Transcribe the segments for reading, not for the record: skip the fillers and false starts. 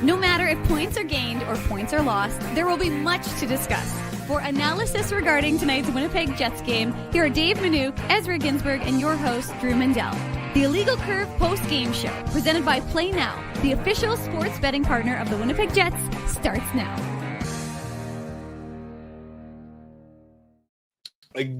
No matter if points are gained or points are lost, there will be much to discuss. For analysis regarding tonight's Winnipeg Jets game, here are Dave Manouk, Ezra Ginsburg, and your host, Drew Mandel. The Illegal Curve post-game show, presented by Play Now, the official sports betting partner of the Winnipeg Jets, starts now.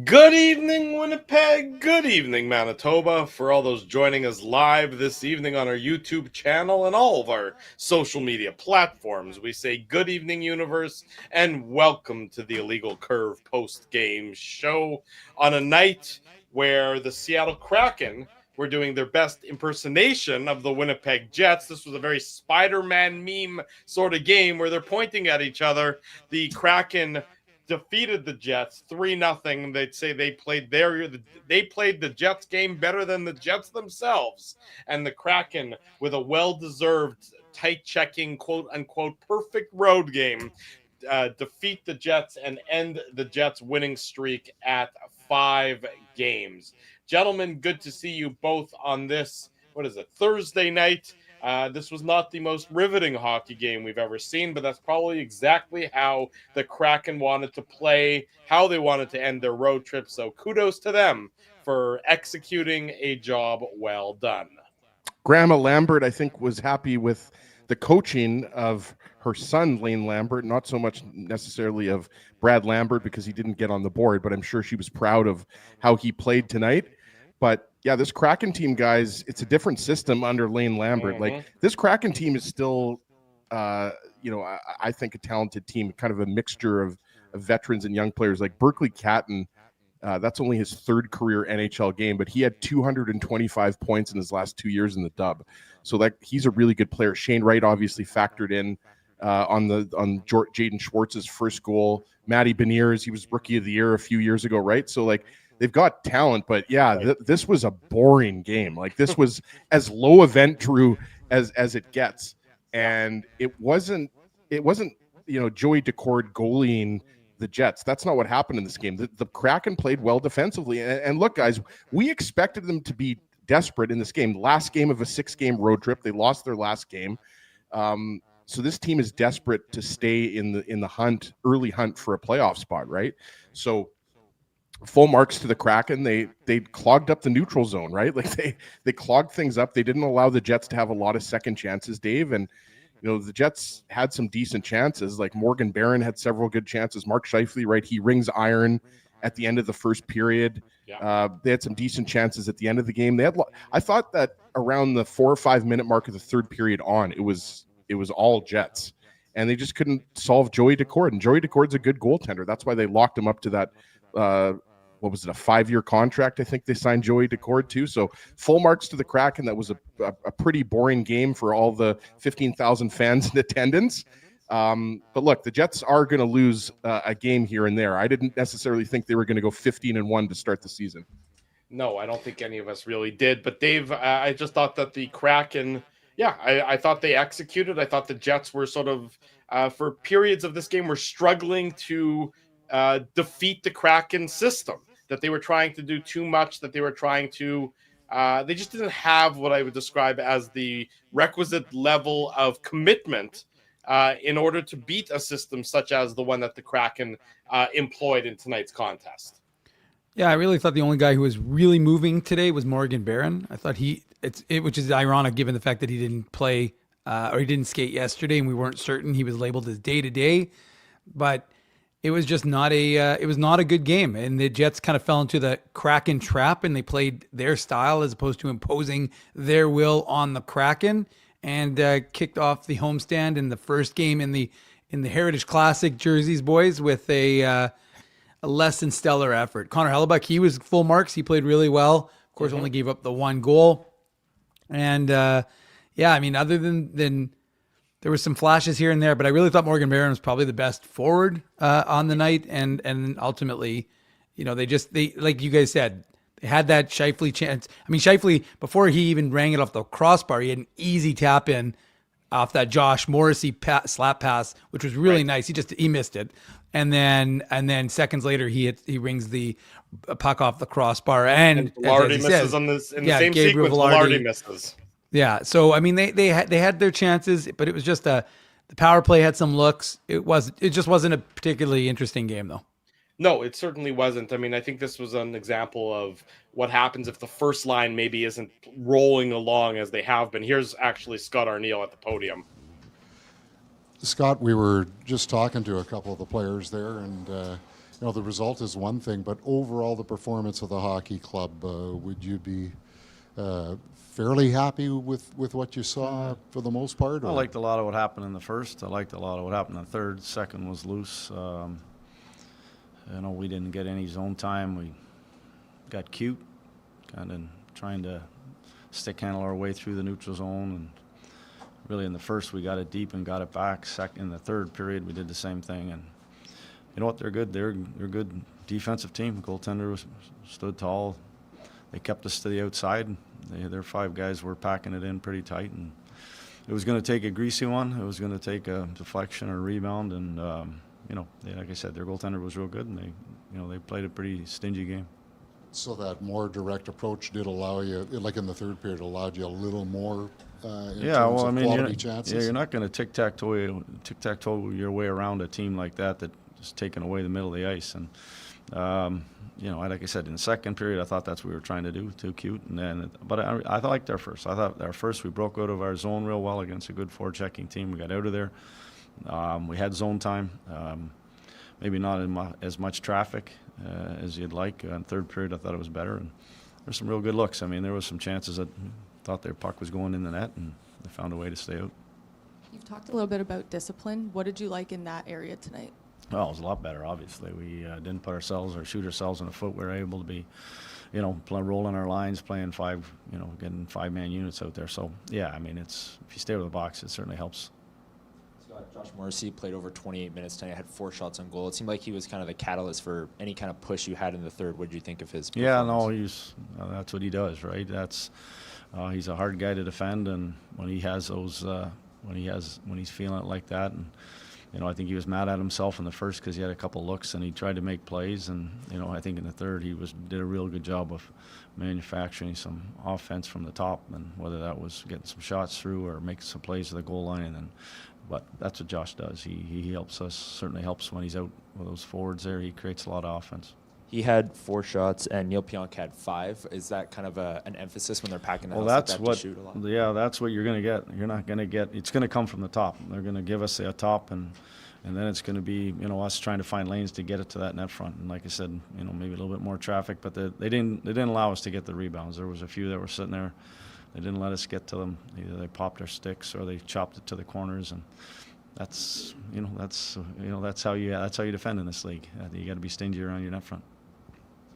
Good evening, Winnipeg. Good evening, Manitoba. For all those joining us live this evening on our YouTube channel and all of our social media platforms, we say good evening, universe, and welcome to the Illegal Curve post-game show on a night where the Seattle Kraken were doing their best impersonation of the Winnipeg Jets. This was a very Spider-Man meme sort of game where they're pointing at each other. The Kraken defeated the Jets 3-0. They'd say they played the Jets game better than the Jets themselves. And the Kraken, with a well-deserved, tight-checking, quote-unquote, perfect road game, defeat the Jets and end the Jets' winning streak at 5 games. Gentlemen, good to see you both on this, Thursday night. This was not the most riveting hockey game we've ever seen, but that's probably exactly how the Kraken wanted to play, how they wanted to end their road trip. So kudos to them for executing a job well done. Grandma Lambert, I think, was happy with the coaching of her son, Lane Lambert, not so much necessarily of Brad Lambert because he didn't get on the board, but I'm sure she was proud of how he played tonight. But yeah, this Kraken team, guys, it's a different system under Lane Lambert. Mm-hmm. Like, this Kraken team is still, I think a talented team, kind of a mixture of veterans and young players. Like Berkeley Catton, that's only his third career NHL game, but he had 225 points in his last 2 years in the dub. So he's a really good player. Shane Wright obviously factored in on Jaden Schwartz's first goal. Matty Beniers, he was rookie of the year a few years ago, right? So they've got talent, but yeah, this was a boring game. Like, this was as low event, Drew, as it gets. And it wasn't, Joey Decord goalieing the Jets. That's not what happened in this game. The Kraken played well defensively. And look, guys, we expected them to be desperate in this game. Last game of a 6-game road trip. They lost their last game. So this team is desperate to stay in the early hunt for a playoff spot, right? So full marks to the Kraken. They clogged up the neutral zone, right? Like they clogged things up. They didn't allow the Jets to have a lot of second chances, Dave. And the Jets had some decent chances. Like Morgan Barron had several good chances. Mark Scheifele, right? He rings iron at the end of the first period. Yeah. They had some decent chances at the end of the game. I thought that around the 4 or 5 minute mark of the third period on, it was all Jets. And they just couldn't solve Joey Decord. And Joey Decord's a good goaltender. That's why they locked him up to that a 5-year contract? I think they signed Joey Decord too. So full marks to the Kraken. That was a pretty boring game for all the 15,000 fans in attendance. But look, the Jets are going to lose a game here and there. I didn't necessarily think they were going to go 15-1 to start the season. No, I don't think any of us really did. But Dave, I just thought that the Kraken, I thought they executed. I thought the Jets were sort of, for periods of this game, were struggling to defeat the Kraken system. That they were trying to do too much, that they were trying to, they just didn't have what I would describe as the requisite level of commitment in order to beat a system such as the one that the Kraken employed in tonight's contest. Yeah, I really thought the only guy who was really moving today was Morgan Barron. I thought which is ironic given the fact that he didn't play or he didn't skate yesterday, and we weren't certain he was labeled as day-to-day, but it was just not a good game. And the Jets kind of fell into the Kraken trap, and they played their style as opposed to imposing their will on the Kraken, and kicked off the homestand in the first game in the Heritage Classic jerseys, boys, with a less than stellar effort. Connor Hellebuck, he was full marks. He played really well. Of course, only gave up the 1 goal. And other than there were some flashes here and there, but I really thought Morgan Barron was probably the best forward on the night. And ultimately, they like you guys said, they had that Scheifele chance. I mean, Scheifele, before he even rang it off the crossbar, he had an easy tap in off that Josh Morrissey slap pass, which was really nice. He missed it. And then seconds later, he rings the puck off the crossbar. And Velarde misses says, on this in the same Gabriel sequence. Velarde Velarde misses. Yeah. So I mean, they had their chances, but it was just the power play had some looks. It just wasn't a particularly interesting game though. No, it certainly wasn't. I mean, I think this was an example of what happens if the first line maybe isn't rolling along as they have been. Here's actually Scott Arneal at the podium. Scott, we were just talking to a couple of the players there, and the result is one thing, but overall the performance of the hockey club, would you be fairly happy with what you saw for the most part? I liked a lot of what happened in the first. I liked a lot of what happened in the third. Second was loose. We didn't get any zone time. We got cute, kind of trying to stick handle our way through the neutral zone. And really in the first we got it deep and got it back. In the third period we did the same thing. And you know what? They're good. They're a good defensive team. Goaltender stood tall. They kept us to the outside. Their 5 guys were packing it in pretty tight. And it was going to take a greasy one. It was going to take a deflection or a rebound. And like I said, their goaltender was real good, and they played a pretty stingy game. So that more direct approach did allow you, like in the third period, allowed you a little more in terms of quality chances? Yeah, you're not going to tic-tac-toe your way around a team like that is taking away the middle of the ice. And, like I said, in the second period, I thought that's what we were trying to do, too cute. But I liked our first. I thought our first, we broke out of our zone real well against a good forechecking team. We got out of there. We had zone time, maybe not as much traffic as you'd like. In third period, I thought it was better, and there's some real good looks. I mean, there was some chances that thought their puck was going in the net, and they found a way to stay out. You've talked a little bit about discipline. What did you like in that area tonight? Well, it was a lot better, obviously. We didn't put ourselves or shoot ourselves in the foot. We were able to be, rolling our lines, playing getting 5-man units out there. So, yeah, I mean, if you stay with the box, it certainly helps. Josh Morrissey played over 28 minutes tonight, had 4 shots on goal. It seemed like he was kind of the catalyst for any kind of push you had in the third. What did you think of his performance? Yeah, no, that's what he does, right? He's a hard guy to defend, and when he has those, when he's feeling it like that, and I think he was mad at himself in the first because he had a couple looks and he tried to make plays, and I think in the third he did a real good job of manufacturing some offense from the top, and whether that was getting some shots through or making some plays to the goal line, but that's what Josh does. He helps us, certainly helps when he's out with those forwards there. He creates a lot of offense. He had 4 shots, and Neil Pionk had 5. Is that kind of an emphasis when they're packing the house like that to shoot a lot? Yeah, that's what you're going to get. You're not going to get. It's going to come from the top. They're going to give us a top, and then it's going to be us trying to find lanes to get it to that net front. And like I said, maybe a little bit more traffic, but they didn't allow us to get the rebounds. There was a few that were sitting there. They didn't let us get to them. Either they popped our sticks or they chopped it to the corners, and that's how you defend in this league. You got to be stingy around your net front.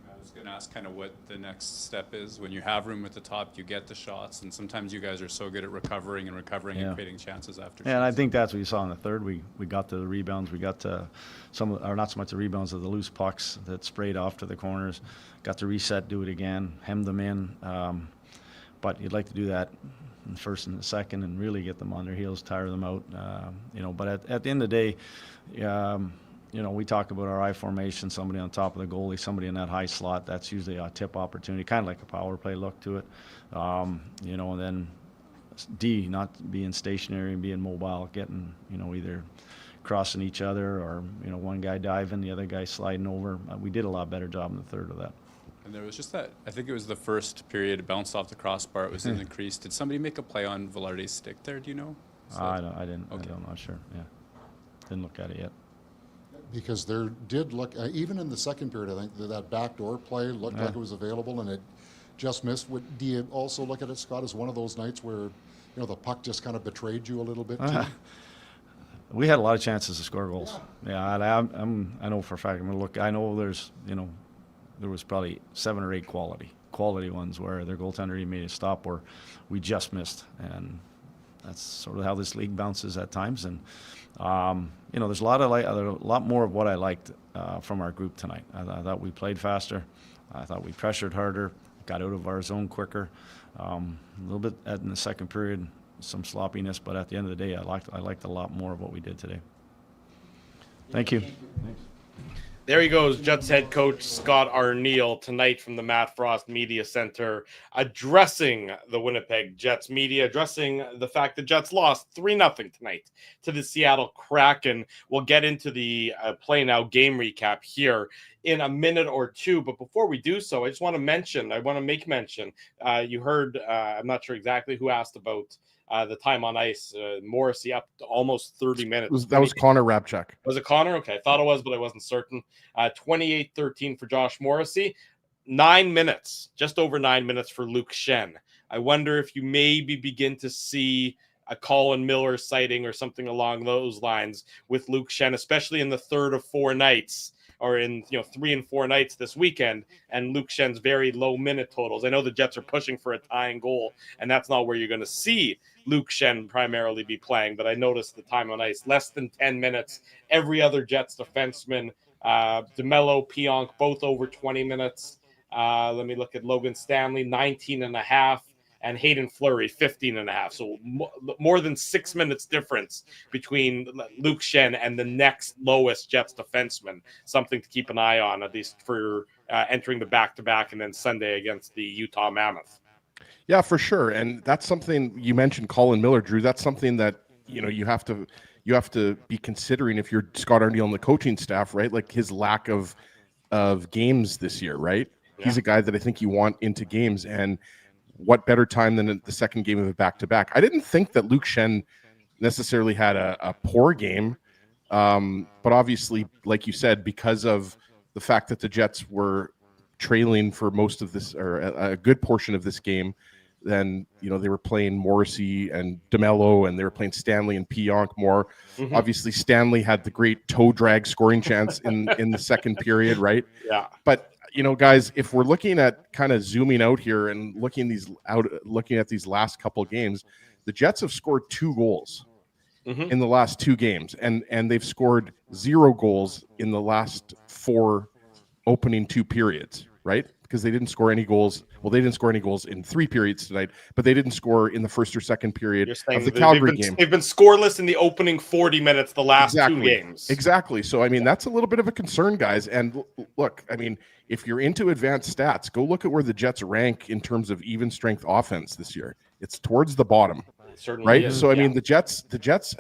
I was going to ask kind of what the next step is. When you have room at the top, you get the shots, and sometimes you guys are so good at recovering and creating chances after. Yeah, and I think that's what you saw in the third. We got to the rebounds. We got to not so much the rebounds of the loose pucks that sprayed off to the corners. Got to reset, do it again, hem them in. But you'd like to do that in the first and the second and really get them on their heels, tire them out. But at the end of the day, we talk about our I formation, somebody on top of the goalie, somebody in that high slot. That's usually a tip opportunity, kind of like a power play look to it. And then D, not being stationary and being mobile, getting, either crossing each other or, one guy diving, the other guy sliding over. We did a lot better job in the third of that. And there was just that, I think it was the first period, it bounced off the crossbar, it was in the crease. Did somebody make a play on Velarde's stick there, do you know? I didn't. Okay. I'm not sure, yeah. Didn't look at it yet. Because there did look, even in the second period, I think that backdoor play looked like it was available and it just missed. Do you also look at it, Scott, as one of those nights where, the puck just kind of betrayed you a little bit too? We had a lot of chances to score goals. Yeah, I know for a fact. I know there was probably 7 or 8 quality ones where their goaltender he made a stop or we just missed, and that's sort of how this league bounces at times. And there's a lot more of what I liked from our group tonight. I thought we played faster. I thought we pressured harder, got out of our zone quicker. A little bit in the second period, some sloppiness, but at the end of the day, I liked a lot more of what we did today. Thank you. Thanks. There he goes, Jets head coach Scott Arneal tonight from the Matt Frost Media Center, addressing the Winnipeg Jets media, addressing the fact the Jets lost 3-0 tonight to the Seattle Kraken. We'll get into the Play Now game recap here in a minute or two. But before we do so, I just want to make mention. You heard, I'm not sure exactly who asked about the time on ice. Morrissey up to almost 30 minutes. That was Connor Rabchuk. Was it Connor? Okay, I thought it was, but I wasn't certain. 28-13 for Josh Morrissey. 9 minutes, just over 9 minutes for Luke Shen. I wonder if you maybe begin to see a Colin Miller sighting or something along those lines with Luke Shen, especially in the third of 4 nights, or in 3 and 4 nights this weekend, and Luke Shen's very low minute totals. I know the Jets are pushing for a tying goal, and that's not where you're going to see Luke Shen primarily be playing, but I noticed the time on ice, less than 10 minutes. Every other Jets defenseman, DeMello, Pionk, both over 20 minutes. Let me look at Logan Stanley, 19 and a half, and Hayden Fleury, 15 and a half. So more than 6 minutes difference between Luke Shen and the next lowest Jets defenseman. Something to keep an eye on, at least for entering the back-to-back and then Sunday against the Utah Mammoth. Yeah, for sure. And that's something you mentioned, Colin Miller, Drew. That's something that, you have to be considering if you're Scott Arneal and the coaching staff, right? Like his lack of games this year, right? Yeah. He's a guy that I think you want into games, and what better time than the second game of a back-to-back? I didn't think that Luke Shen necessarily had a poor game, but obviously, like you said, because of the fact that the Jets were trailing for most of this, or a good portion of this game, then they were playing Morrissey and DeMello, and they were playing Stanley and Pionk more. Mm-hmm. Obviously, Stanley had the great toe drag scoring chance in the second period, right? Yeah. But guys, if we're looking at kind of zooming out here and looking at these last couple games, the Jets have scored 2 goals in the last 2 games, and they've scored 0 goals in the last 4 opening 2 periods, right? Because they didn't score any goals. Well, they didn't score any goals in 3 periods tonight, but they didn't score in the first or second period of the Calgary game. They've been scoreless in the opening 40 minutes the last 2 games. Exactly. So, that's a little bit of a concern, guys. And look, if you're into advanced stats, go look at where the Jets rank in terms of even strength offense this year. It's towards the bottom. Certainly right? Is. So, the Jets'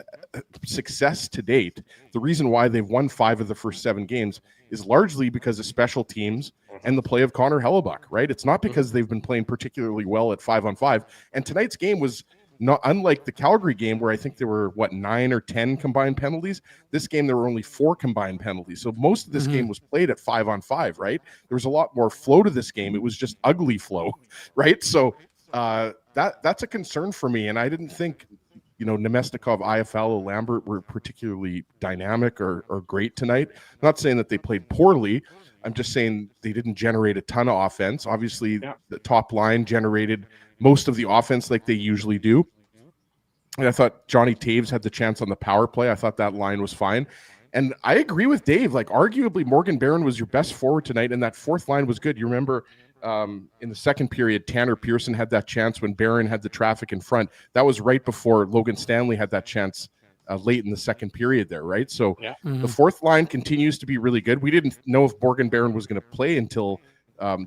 success to date, the reason why they've won 5 of the first 7 games is largely because of special teams and the play of Connor Hellebuck, right? It's not because they've been playing particularly well at 5-on-5. And tonight's game was not unlike the Calgary game, where I think there were 9 or 10 combined penalties. This game, there were only 4 combined penalties. So most of this game was played at 5-on-5, right? There was a lot more flow to this game. It was just ugly flow, right? So that's a concern for me. And I didn't think, Nemesnikov, Iafallo, Lambert were particularly dynamic or great tonight. I'm not saying that they played poorly. I'm just saying they didn't generate a ton of offense. Obviously, the top line generated most of the offense like they usually do. And I thought Johnny Taves had the chance on the power play. I thought that line was fine. And I agree with Dave. Like, arguably, Morgan Barron was your best forward tonight, and that fourth line was good. You remember in the second period, Tanner Pearson had that chance when Barron had the traffic in front. That was right before Logan Stanley had that chance late in the second period there, right? So the fourth line continues to be really good. We didn't know if Morgan Barron was going to play until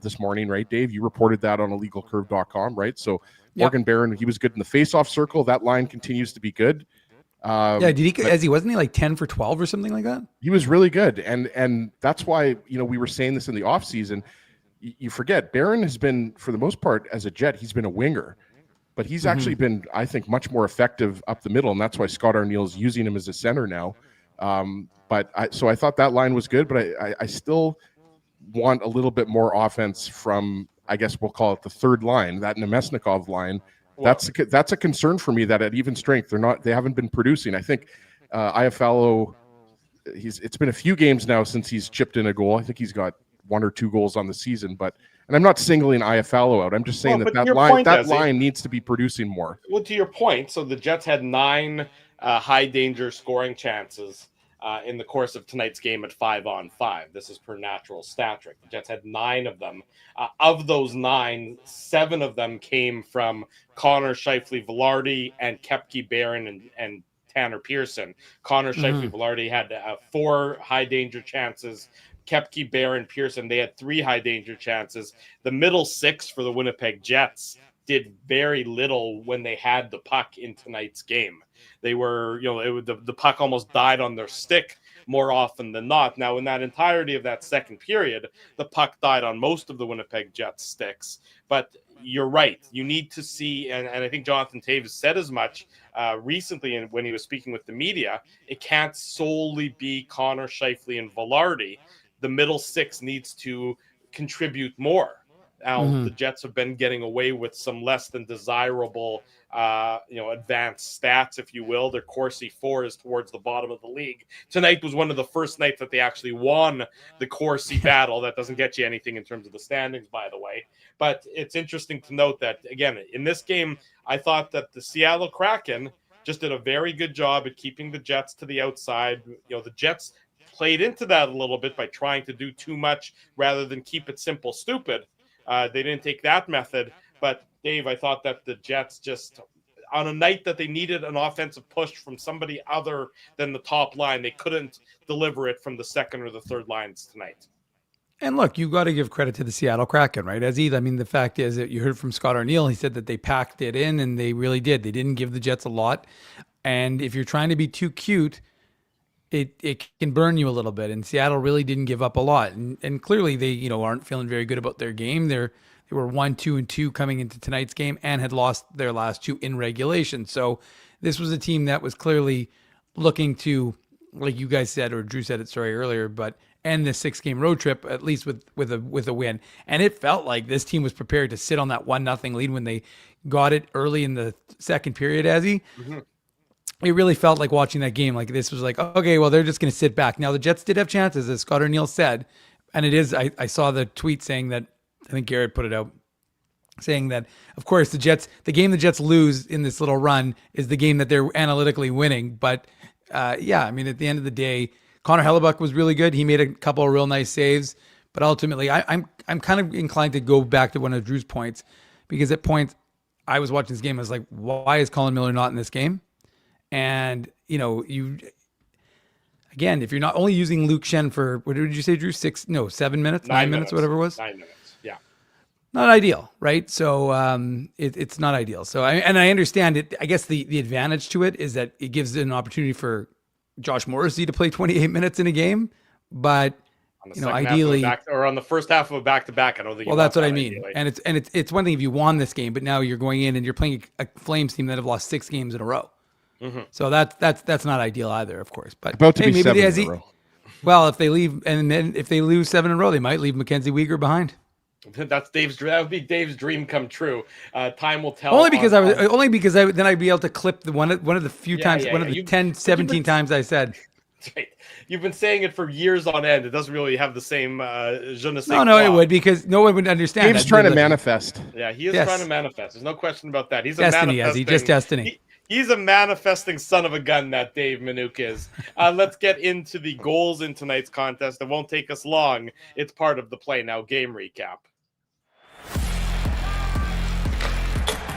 this morning, right, Dave? You reported that on illegalcurve.com, right? So Morgan Barron, he was good in the face-off circle. That line continues to be good. Wasn't he like 10 for 12 or something like that? He was really good. And that's why, we were saying this in the offseason. You forget, Barron has been, for the most part, as a Jet, he's been a winger. But he's actually been, I think, much more effective up the middle, and that's why Scott Arneal is using him as a center now. So I thought that line was good, but I still want a little bit more offense from, I guess we'll call it the third line, that Nemesnikov line. Well, that's a concern for me, that at even strength they haven't been producing. I think Iafallo, it's been a few games now since he's chipped in a goal. I think he's got 1 or 2 goals on the season, and I'm not singling Iafallo out. I'm just saying that line needs to be producing more. Well, to your point, so the Jets had 9 high danger scoring chances in the course of tonight's game at 5-on-5. This is per natural stat trick. The Jets had 9 of them. Of those 9, 7 of them came from Connor Scheifele-Velarde and Koepke Barron and Tanner Pearson. Connor Scheifele-Velarde had 4 high danger chances. Kepke, Barron, Pearson, they had 3 high danger chances. The middle 6 for the Winnipeg Jets did very little when they had the puck in tonight's game. They were, the puck almost died on their stick more often than not. Now, in that entirety of that second period, the puck died on most of the Winnipeg Jets sticks. But you're right. You need to see, and I think Jonathan Taves said as much recently when he was speaking with the media, it can't solely be Connor, Scheifele, and Velarde. The middle 6 needs to contribute more. Now, the Jets have been getting away with some less than desirable, advanced stats, if you will. Their Corsi 4 is towards the bottom of the league. Tonight was one of the first nights that they actually won the Corsi battle. That doesn't get you anything in terms of the standings, by the way. But it's interesting to note that, again, in this game, I thought that the Seattle Kraken just did a very good job at keeping the Jets to the outside. The Jets played into that a little bit by trying to do too much rather than keep it simple, stupid. They didn't take that method, but Dave, I thought that the Jets just, on a night that they needed an offensive push from somebody other than the top line, they couldn't deliver it from the second or the third lines tonight. And look, you got to give credit to the Seattle Kraken, right? The fact is that you heard from Scott Arneal, he said that they packed it in, and they really did. They didn't give the Jets a lot. And if you're trying to be too cute, it can burn you a little bit. And Seattle really didn't give up a lot. And clearly they, aren't feeling very good about their game. They were 1-2-2 coming into tonight's game and had lost their last 2 in regulation. So this was a team that was clearly looking to, like you guys said, or Drew said it, earlier, but end the 6-game road trip, at least with a win. And it felt like this team was prepared to sit on that 1-0 lead when they got it early in the second period, It really felt like watching that game. Like this was like, okay, well, they're just going to sit back. Now the Jets did have chances, as Scott Arneal said, and it is. I saw the tweet saying that. I think Garrett put it out, saying that of course the game the Jets lose in this little run is the game that they're analytically winning. But at the end of the day, Connor Hellebuck was really good. He made a couple of real nice saves, but ultimately, I'm kind of inclined to go back to one of Drew's points, because at points I was watching this game, I was like, why is Colin Miller not in this game? And, again, if you're not only using Luke Shen for, what did you say, Drew? 7 minutes, 9 minutes, whatever it was. 9 minutes, yeah. Not ideal, right? So it's not ideal. So I understand it. I guess the advantage to it is that it gives an opportunity for Josh Morrissey to play 28 minutes in a game. But, ideally. Or on the first half of a back-to-back, I don't think. Well, that's what I mean. Ideally. And it's one thing if you won this game, but now you're going in and you're playing a Flames team that have lost 6 games in a row. So that's not ideal either, of course. But about to be 7 in a row. Well, if they leave, and then if they lose 7 in a row, they might leave Mackenzie Weegar behind. That would be Dave's dream come true. Time will tell. Only because then I'd be able to clip one of the few times, the 10, 17 times I said. Right. You've been saying it for years on end. It doesn't really have the same je ne sais quoi. No, it would, because no one would understand. Dave's trying to manifest. Yeah, he is trying to manifest. There's no question about that. He's destiny, just destiny. He's a manifesting son of a gun, that Dave Minuk is. Let's get into the goals in tonight's contest. It won't take us long. It's part of the Play Now game recap.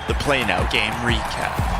The Play Now game recap.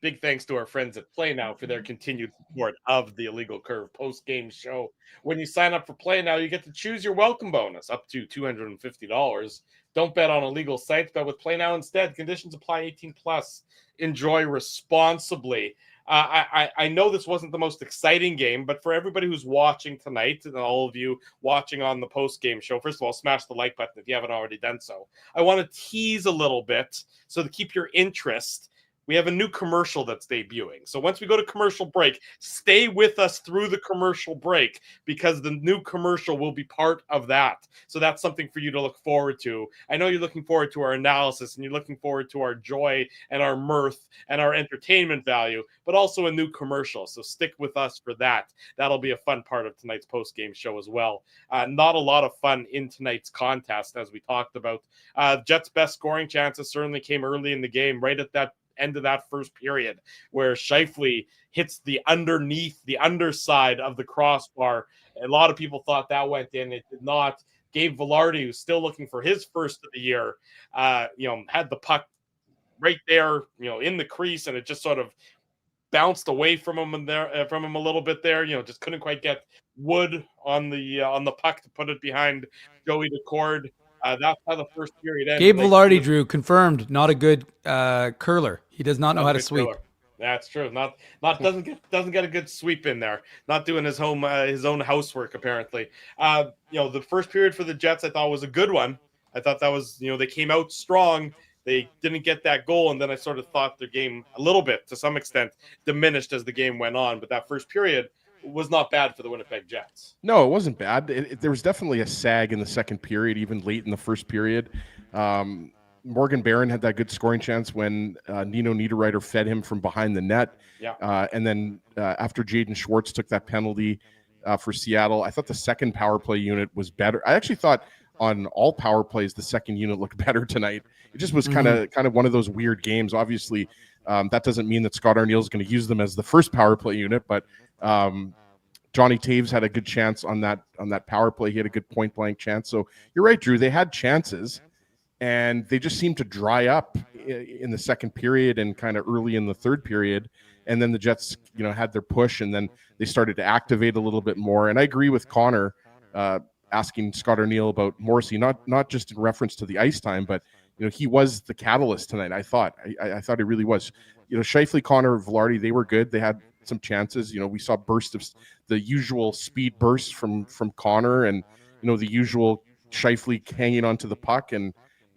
Big thanks to our friends at Play Now for their continued support of the Illegal Curve post-game show. When you sign up for Play Now, you get to choose your welcome bonus up to $250. Don't bet on illegal sites, bet with Play Now instead. Conditions apply. 18 plus. Enjoy responsibly. I know this wasn't the most exciting game, but for everybody who's watching tonight and all of you watching on the post-game show, first of all, smash the like button if you haven't already done so. I want to tease a little bit so to keep your interest. We have a new commercial that's debuting. So once we go to commercial break, stay with us through the commercial break, because the new commercial will be part of that. So that's something for you to look forward to. I know you're looking forward to our analysis, and you're looking forward to our joy and our mirth and our entertainment value, but also a new commercial. So stick with us for that. That'll be a fun part of tonight's post-game show as well. Not a lot of fun in tonight's contest, as we talked about. Jets' best scoring chances certainly came early in the game, right at that end of that first period, where Scheifele hits the underside of the crossbar. A lot of people thought that went in. It did not. Gabe Velarde, who's still looking for his first of the year, had the puck right there, in the crease, and it just sort of bounced away from him a little bit there. Just couldn't quite get Wood on the puck to put it behind Joey Decord. That's how the first period ended. Gabe Velarde, Drew, confirmed, not a good curler. He does not know how to sweep. Curler. That's true. Not doesn't get a good sweep in there. Not doing his own housework apparently. The first period for the Jets I thought was a good one. I thought that was they came out strong. They didn't get that goal, and then I sort of thought their game a little bit, to some extent, diminished as the game went on. But that first period was not bad for the Winnipeg Jets. No, it wasn't bad. There was definitely a sag in the second period, even late in the first period. Morgan Barron had that good scoring chance when Nino Niederreiter fed him from behind the net. Yeah. And then after Jaden Schwartz took that penalty for Seattle, I thought the second power play unit was better. I actually thought on all power plays, the second unit looked better tonight. It just was kind of one of those weird games. Obviously, that doesn't mean that Scott Arneal is going to use them as the first power play unit, but Johnny Taves had a good chance on that power play. He had a good point blank chance. So you're right, Drew. They had chances, and they just seemed to dry up in the second period and kind of early in the third period. And then the Jets, had their push, and then they started to activate a little bit more. And I agree with Connor asking Scott Arneal about Morrissey, not just in reference to the ice time, but he was the catalyst tonight. I thought he really was. Scheifele, Connor, Velarde, they were good. They had some chances. We saw bursts of the usual speed bursts from Connor, and the usual Scheifele hanging onto the puck and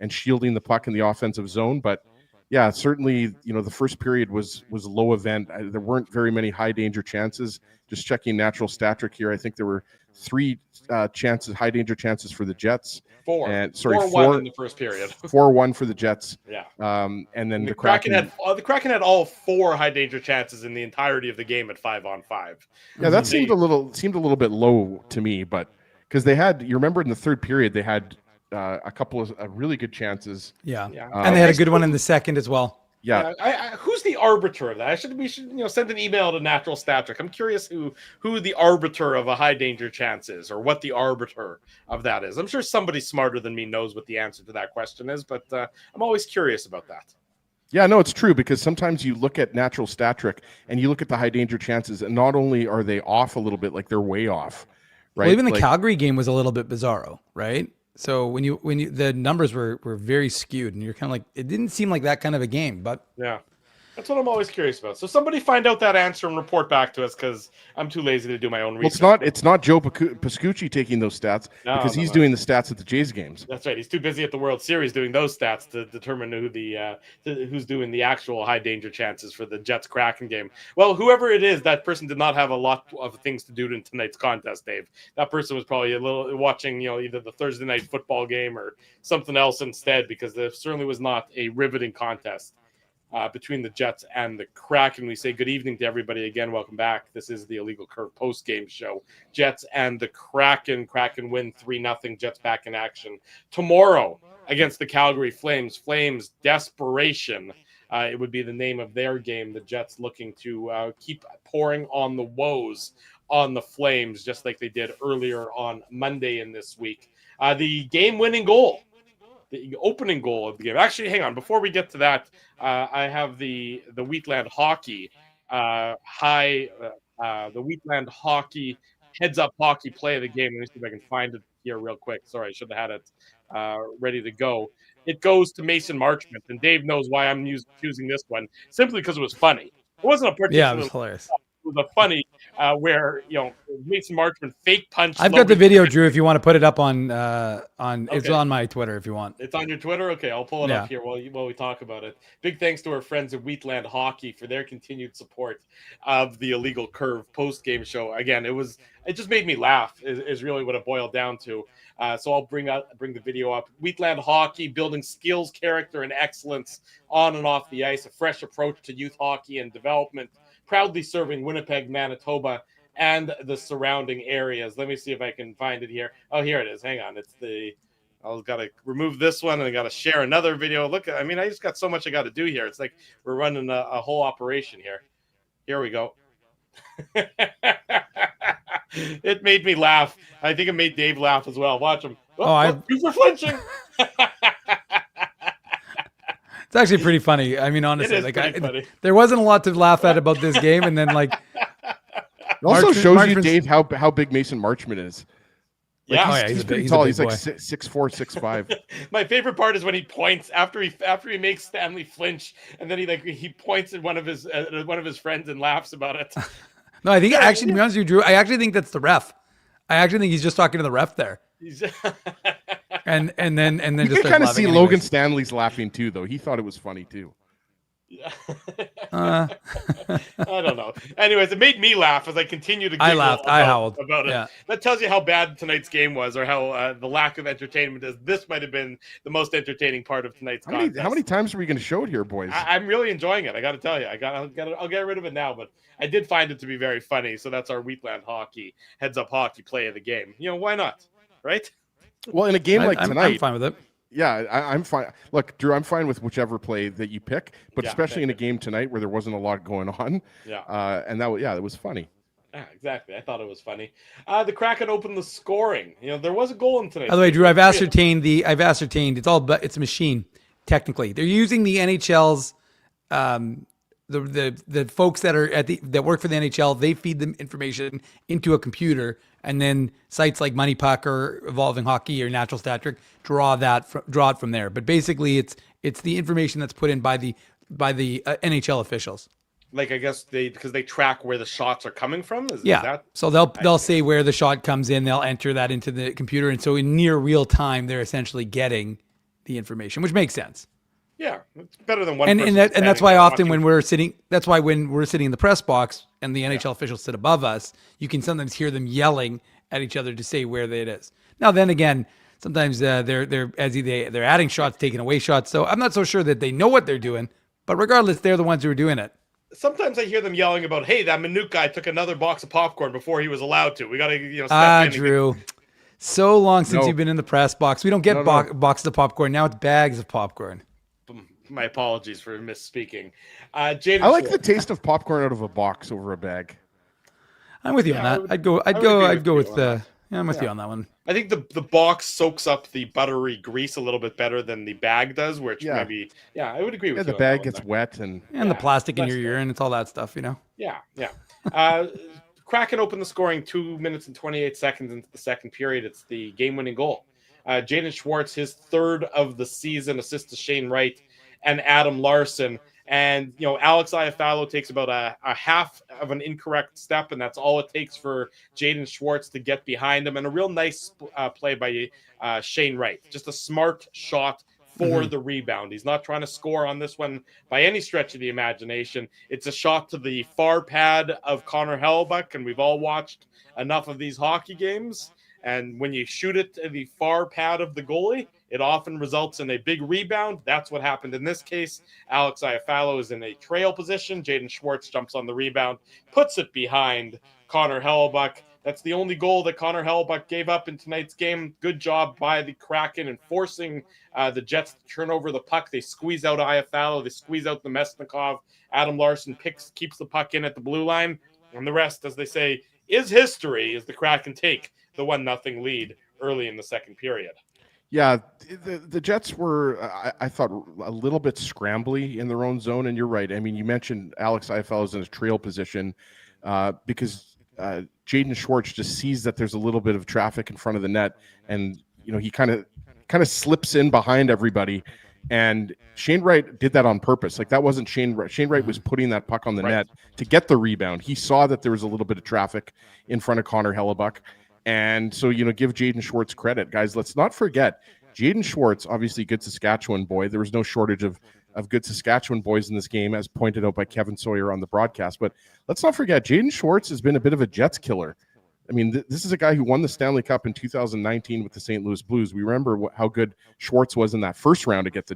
shielding the puck in the offensive zone. But yeah, certainly the first period was a low event. There weren't very many high danger chances. Just checking natural stat trick here, I think there were 3 high danger chances for the Jets. 4 in the first period. 4-1 for the Jets. Yeah. And then the Kraken had all 4 high danger chances in the entirety of the game at 5-on-5. Yeah, that seemed a little bit low to me, but because they had, you remember in the third period they had a couple of really good chances. Yeah. And they had a good one in the second as well. Yeah. Who's the arbiter of that? We should send an email to Natural Stat Trick. I'm curious who the arbiter of a high danger chance is, or what the arbiter of that is. I'm sure somebody smarter than me knows what the answer to that question is, but I'm always curious about that. Yeah, no, it's true, because sometimes you look at Natural Stat Trick and you look at the high danger chances, and not only are they off a little bit, like they're way off, right? Well, even the Calgary game was a little bit bizarro, right? So when you the numbers were very skewed, and you're kind of like, it didn't seem like that kind of a game, but yeah, that's what I'm always curious about. So somebody find out that answer and report back to us, because I'm too lazy to do my own research. Well, it's not Joe Pascucci taking those stats, because he's doing the stats at the Jays games. That's right. He's too busy at the World Series doing those stats to determine who's doing the actual high danger chances for the Jets Kraken game. Well, whoever it is, that person did not have a lot of things to do in tonight's contest, Dave. That person was probably a little watching, either the Thursday night football game or something else instead, because there certainly was not a riveting contest between the Jets and the Kraken. We say good evening to everybody again. Welcome back. This is the Illegal Curve post-game show. Jets and the Kraken. Kraken win 3-0. Jets back in action tomorrow against the Calgary Flames. Flames desperation. It would be the name of their game. The Jets looking to keep pouring on the woes on the Flames, just like they did earlier on Monday in this week. The game-winning goal, the opening goal of the game. Actually, hang on. Before we get to that, I have the Wheatland Hockey the Wheatland Hockey heads-up hockey play of the game. Let me see if I can find it here real quick. Sorry, I should have had it ready to go. It goes to Mason Marchment, and Dave knows why I'm choosing this one, simply because it was funny. It wasn't a particular. Yeah, it was hilarious. It was a funny where Mason Marchment fake punch. I've got the video, Drew. If you want to put it up on Okay. It's on my Twitter if you want. It's on your Twitter? Okay, I'll pull it up here while we talk about it. Big thanks to our friends at Wheatland Hockey for their continued support of the Illegal Curve post-game show. Again, it just made me laugh is really what it boiled down to. So I'll bring the video up. Wheatland Hockey, building skills, character, and excellence on and off the ice. A fresh approach to youth hockey and development. Proudly serving Winnipeg, Manitoba, and the surrounding areas. Let me see if I can find it here. Oh, here it is. Hang on. I've got to remove this one, and I got to share another video. Look, I just got so much I got to do here. It's like we're running a whole operation here. Here we go. It made me laugh. I think it made Dave laugh as well. Watch him. You for flinching. It's actually pretty funny. I mean, honestly, It is pretty funny. there wasn't a lot to laugh at about this game, and then like It also shows you, Marchman's- Dave, how big Mason Marchman is. Like, Yeah. he's he's pretty a tall. big He's like boy. 6'4", 6'5". My favorite part is when he points after he makes Stanley flinch, and then he points at one of his friends and laughs about it. No, I think actually, to be honest with you, Drew, I actually think that's the ref. I actually think he's just talking to the ref there, and then You just can kind of starts see laughing Logan anyways. Stanley's laughing too, though. He thought it was funny too. I don't know. Anyways, it made me laugh as I continue to. I giggle laughed. I howled about it. Yeah. That tells you how bad tonight's game was, or how the lack of entertainment is. This might have been the most entertaining part of tonight's contest. How many times are we going to show it here, boys? I'm really enjoying it. I got to tell you, I'll get rid of it now, but I did find it to be very funny. So that's our Wheatland Hockey heads up hockey play of the game. Why not, right? Well, in a game like tonight, I'm fine with it. Yeah, I'm fine. Look, Drew, I'm fine with whichever play that you pick, but Yeah, especially in a thank you. game tonight where there wasn't a lot going on. Yeah. And it was funny. Yeah, exactly. I thought it was funny. The Kraken opened the scoring. There was a goal in tonight. By the way, Drew, I've ascertained it's a machine. Technically, they're using the NHL's the folks that are that work for the NHL. They feed them information into a computer, and then sites like Money Puck or Evolving Hockey or Natural Stat Trick draw it from there. But basically, it's the information that's put in by the NHL officials. Like, I guess because they track where the shots are coming from. Is Yeah. that? So they'll say where the shot comes in. They'll enter that into the computer, and so in near real time, they're essentially getting the information, which makes sense. Yeah, it's better than one. And person that's why standing often watching. when we're sitting, that's why when we're sitting in the press box and the NHL officials sit above us, you can sometimes hear them yelling at each other to say where it is. Now, then again, sometimes they're adding shots, taking away shots. So I'm not so sure that they know what they're doing, but regardless, they're the ones who are doing it. Sometimes I hear them yelling about, "Hey, that Minute guy took another box of popcorn before he was allowed to. We got to, step in." Drew, so long since No. you've been in the press box. We don't get No. boxes of popcorn now; it's bags of popcorn. My apologies for misspeaking. Jaden I like the Schwartz. taste of popcorn out of a box over a bag. I'm with you Yeah, on I that. would- I'd go I would agree with you with on that. I'm with you on that one. I think the box soaks up the buttery grease a little bit better than the bag does, which Yeah. maybe, I would agree with Yeah, you. the on bag that gets one. wet and And the Yeah, plastic in less your there. urine, it's all that stuff, Yeah. Kraken opened the scoring 2 minutes and 28 seconds into the second period. It's the game-winning goal. Jaden Schwartz, his third of the season, assist to Shane Wright and Adam Larson. And, Alex Iafallo takes about a half of an incorrect step, and that's all it takes for Jaden Schwartz to get behind him. And a real nice play by Shane Wright. Just a smart shot for the rebound. He's not trying to score on this one by any stretch of the imagination. It's a shot to the far pad of Connor Hellebuck, and we've all watched enough of these hockey games. And when you shoot it to the far pad of the goalie, it often results in a big rebound. That's what happened in this case. Alex Iafallo is in a trail position. Jaden Schwartz jumps on the rebound, puts it behind Connor Hellebuck. That's the only goal that Connor Hellebuck gave up in tonight's game. Good job by the Kraken in forcing the Jets to turn over the puck. They squeeze out Iafallo. They squeeze out the Mesnikov. Adam Larson keeps the puck in at the blue line. And the rest, as they say, is history, as the Kraken take the 1-0 lead early in the second period. Yeah, the Jets were, I thought, a little bit scrambly in their own zone, and you're right. I mean, you mentioned Alex Iafallo's in a trail position because Jaden Schwartz just sees that there's a little bit of traffic in front of the net, and he kind of slips in behind everybody. And Shane Wright did that on purpose. Like, that wasn't Shane Wright. Shane Wright was putting that puck on the net to get the rebound. He saw that there was a little bit of traffic in front of Connor Hellebuck. And so, give Jaden Schwartz credit. Guys, let's not forget, Jaden Schwartz, obviously good Saskatchewan boy. There was no shortage of good Saskatchewan boys in this game, as pointed out by Kevin Sawyer on the broadcast. But let's not forget, Jaden Schwartz has been a bit of a Jets killer. I mean, this is a guy who won the Stanley Cup in 2019 with the St. Louis Blues. We remember how good Schwartz was in that first round against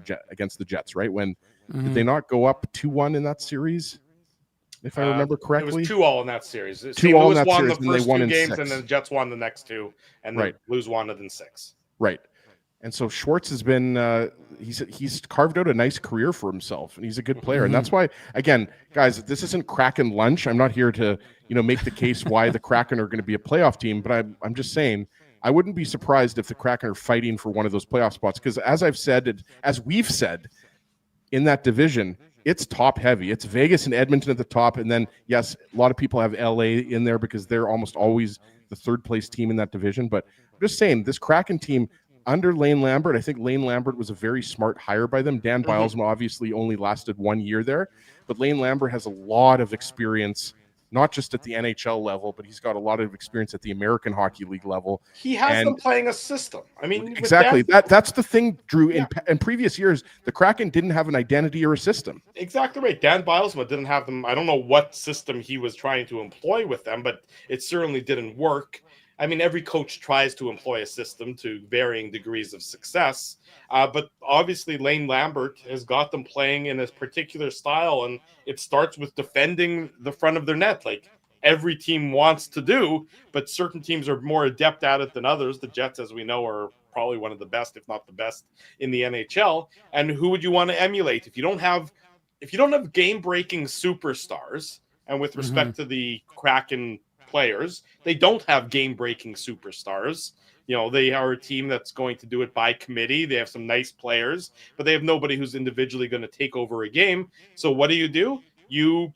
the Jets, right? When did they not go up 2-1 in that series? If I remember correctly, it was 2-2 in that series. 2-2 St. in Louis that won series, the and they first won two in games, 6. and then the Jets won the next two, and the Blues won it in 6. Right. And so Schwartz has been he's carved out a nice career for himself, and he's a good player. And that's why, again, guys, this isn't Kraken lunch. I'm not here to make the case why the Kraken are going to be a playoff team, but I'm just saying I wouldn't be surprised if the Kraken are fighting for one of those playoff spots, because as I've said, as we've said, in that division, it's top heavy. It's Vegas and Edmonton at the top. And then, yes, a lot of people have LA in there because they're almost always the third place team in that division. But I'm just saying, this Kraken team under Lane Lambert, I think Lane Lambert was a very smart hire by them. Dan Bilesma obviously only lasted 1 year there, but Lane Lambert has a lot of experience, not just at the NHL level, but he's got a lot of experience at the American Hockey League level. He has them playing a system. I mean, exactly. That's the thing, Drew. In previous years, the Kraken didn't have an identity or a system. Exactly right. Dan Bilesma didn't have them. I don't know what system he was trying to employ with them, but it certainly didn't work. I mean, every coach tries to employ a system to varying degrees of success. But obviously, Lane Lambert has got them playing in a particular style, and it starts with defending the front of their net, like every team wants to do, but certain teams are more adept at it than others. The Jets, as we know, are probably one of the best, if not the best, in the NHL. And who would you want to emulate if you don't have game-breaking superstars? And with respect to the Kraken players, they don't have game-breaking superstars. You know, they are a team that's going to do it by committee. They have some nice players, but they have nobody who's individually going to take over a game. So what do? You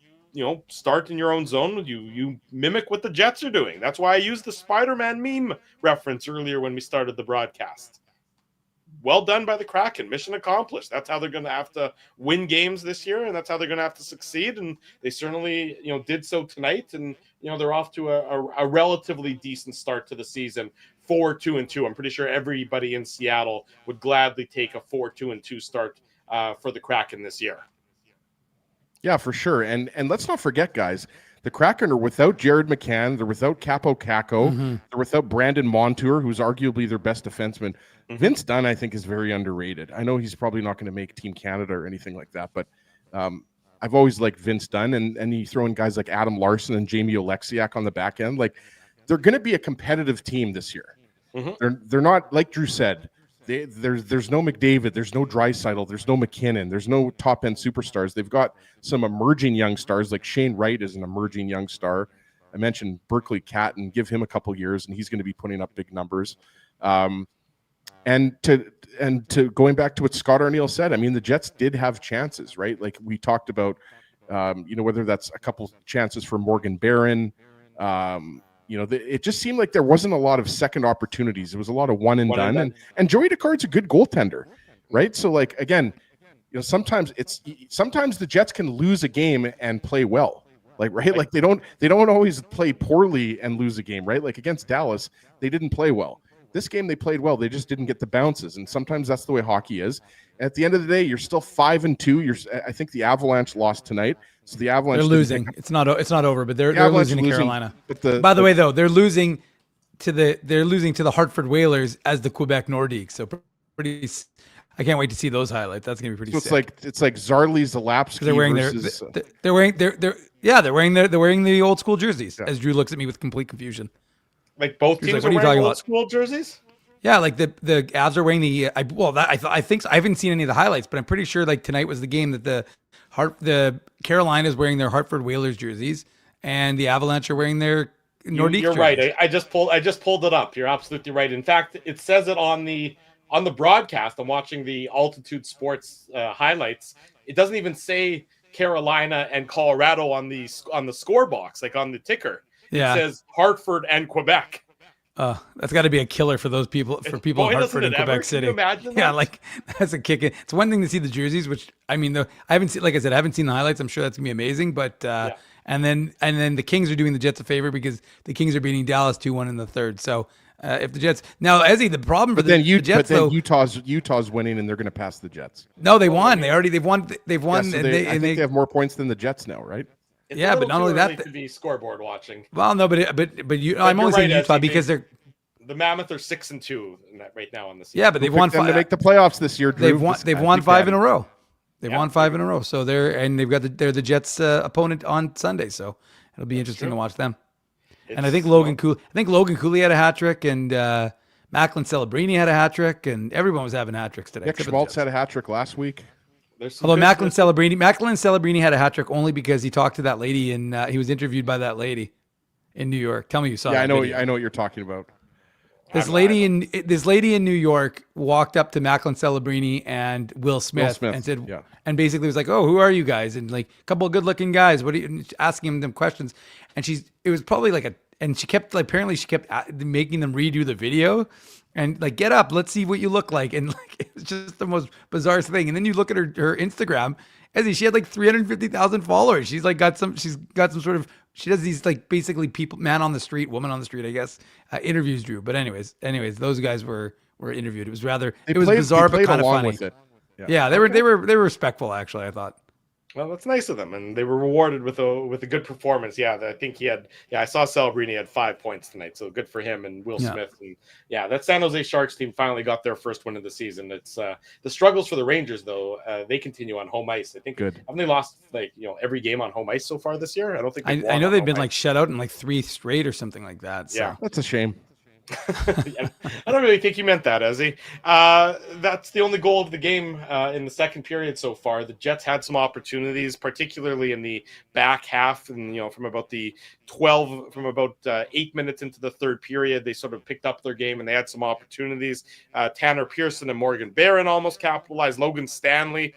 start in your own zone. You mimic what the Jets are doing. That's why I used the Spider-Man meme reference earlier when we started the broadcast. Well done by the Kraken. Mission accomplished. That's how they're going to have to win games this year, and that's how they're going to have to succeed. And they certainly, did so tonight. And they're off to a relatively decent start to the season. 4-2-2. I'm pretty sure everybody in Seattle would gladly take a 4-2-2 start for the Kraken this year. Yeah, for sure. And let's not forget, guys, the Kraken are without Jared McCann. They're without Capo Caco. They're without Brandon Montour, who's arguably their best defenseman. Vince Dunn, I think, is very underrated. I know he's probably not going to make Team Canada or anything like that, but I've always liked Vince Dunn, and you throw in guys like Adam Larson and Jamie Oleksiak on the back end. Like, they're going to be a competitive team this year. They're not, like Drew said, there's no McDavid, there's no Draisaitl, there's no McKinnon, there's no top-end superstars. They've got some emerging young stars, like Shane Wright is an emerging young star. I mentioned Berkeley Catton. Give him a couple years, and he's going to be putting up big numbers. And to going back to what Scott Arneal said, I mean, the Jets did have chances, right? Like we talked about, whether that's a couple chances for Morgan Barron. It just seemed like there wasn't a lot of second opportunities. It was a lot of one and done. And Joey Dacard's a good goaltender, right? So, like, again, sometimes the Jets can lose a game and play well, right? Like they don't always play poorly and lose a game, right? Like against Dallas, they didn't play well. This game they played well. They just didn't get the bounces, and sometimes that's the way hockey is. At the end of the day, you're still 5-2. I think the Avalanche lost tonight, so the Avalanche they're losing. It's not over, but they're losing to Carolina. But by the way, though, they're losing to the Hartford Whalers as the Quebec Nordiques. So pretty. I can't wait to see those highlights. That's gonna be pretty. So it's like Zarli Zalapsky. They're wearing they're wearing the old school jerseys. Yeah. As Drew looks at me with complete confusion. Like both teams are wearing old school jerseys? Yeah, like the Avs are wearing the I think so. I haven't seen any of the highlights, but I'm pretty sure like tonight was the game that the Carolina is wearing their Hartford Whalers jerseys and the Avalanche are wearing their Nordique You're jerseys. right. I just pulled it up. You're absolutely right. In fact, it says it on the broadcast. I'm watching the Altitude Sports highlights. It doesn't even say Carolina and Colorado on the score box, like on the ticker. Yeah. It says Hartford and Quebec. That's got to be a killer for those people, in Hartford and Quebec City. Can you imagine that? Yeah, like that's a kick. It's one thing to see the jerseys, which I mean, I haven't seen. Like I said, I haven't seen the highlights. I'm sure that's gonna be amazing. But and then the Kings are doing the Jets a favor because the Kings are beating Dallas 2-1 in the third. So if the Jets now, Ezzy, the problem for the Jets, though, Utah's winning and they're going to pass the Jets. No, they won. They've won. Yeah, so I think they have more points than the Jets now, right? It's yeah, but not only that, to be scoreboard watching. Well, no, but you. I'm only saying Utah because they're. The Mammoth are 6-2 right now on the season. Yeah, but they've won 5 to make the playoffs this year. Drew. They've won 5 in a row. They've won 5 in a row. So they've got they're the Jets' opponent on Sunday. So it'll be interesting to watch them. And I think Logan Cooley had a hat trick, and Macklin Celebrini had a hat trick, and everyone was having hat tricks today. Nick Schmaltz had a hat trick last week. Although Macklin Celebrini had a hat trick only because he talked to that lady and he was interviewed by that lady in New York. Tell me you saw. Yeah, that I know. video. I know what you're talking about. This lady in New York walked up to Macklin Celebrini and Will Smith and said, and basically was like, "Oh, who are you guys?" And like a couple of good-looking guys. What are you asking them questions? And it was probably like and she kept apparently she kept making them redo the video, and like, get up, let's see what you look like, and like it was just the most bizarre thing. And then you look at her Instagram, she had like 350,000 followers. She's got some sort of. She does these like basically man on the street, woman on the street, I guess, interviews, Drew. But anyways, those guys were interviewed. It was bizarre but kind of funny. With it. Yeah, they were respectful, actually, I thought. Well, that's nice of them, and they were rewarded with a good performance. Yeah, I think he had. Yeah, I saw Celebrini had 5 points tonight, so good for him and Will Smith. And yeah, that San Jose Sharks team finally got their first win of the season. It's the struggles for the Rangers, though. They continue on home ice. I think haven't they lost every game on home ice so far this year? I don't think. I know they've been like shut out in like 3 straight or something like that. So. Yeah, that's a shame. I don't really think he meant that, Ezzy. That's the only goal of the game in the second period so far. The Jets had some opportunities, particularly in the back half, and from about 8 minutes into the third period, they sort of picked up their game and they had some opportunities. Tanner Pearson and Morgan Barron almost capitalized. Logan Stanley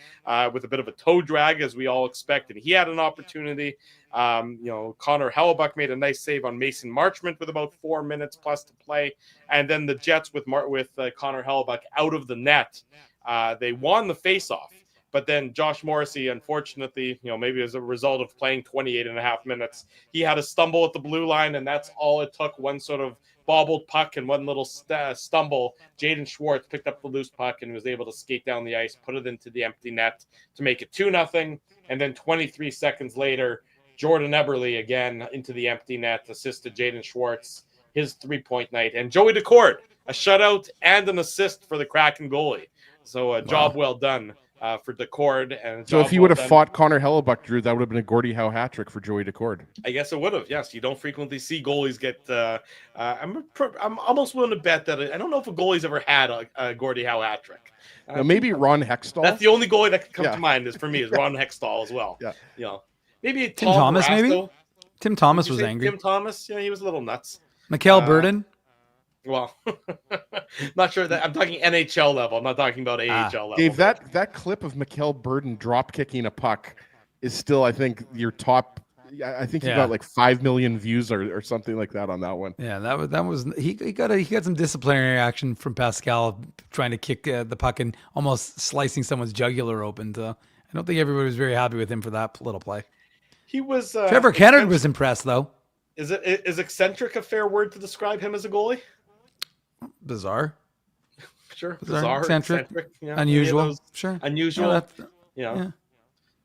with a bit of a toe drag, as we all expected. He had an opportunity. Connor Hellebuck made a nice save on Mason Marchment with about 4 minutes plus to play, and then the Jets with Connor Hellebuck out of the net, they won the faceoff. But then Josh Morrissey, unfortunately, maybe as a result of playing 28 and a half minutes, he had a stumble at the blue line, and that's all it took. One sort of bobbled puck and one little stumble. Jaden Schwartz picked up the loose puck and was able to skate down the ice, put it into the empty net to make it 2-0. And then 23 seconds later, Jordan Eberle again into the empty net, assisted Jaden Schwartz, his 3-point night. And Joey Decord, a shutout and an assist for the Kraken goalie. So a job well done for Decord. And so if he would have fought Connor Hellebuck, Drew, that would have been a Gordie Howe hat trick for Joey Decord. I guess it would have, yes. You don't frequently see goalies get I'm almost willing to bet that I don't know if a goalie's ever had a Gordie Howe hat trick. Now, maybe Ron Hextall. That's the only goalie that could come to mind is Ron Hextall as well. Yeah. Maybe Tim Thomas, maybe? Tim Thomas was angry. Tim Thomas, he was a little nuts. Mikhail Burden? Well, not sure that I'm talking NHL level. I'm not talking about AHL level. Dave, that clip of Mikhail Burden drop kicking a puck is still, I think, your top. I think he got like 5 million views or something like that on that one. Yeah, that was he got some disciplinary action from Pascal trying to kick the puck and almost slicing someone's jugular open. I don't think everybody was very happy with him for that little play. He was. Trevor Kennard was impressed, though. Is eccentric a fair word to describe him as a goalie? Bizarre. Sure. Bizarre. Eccentric. Unusual. Sure. Unusual. Yeah.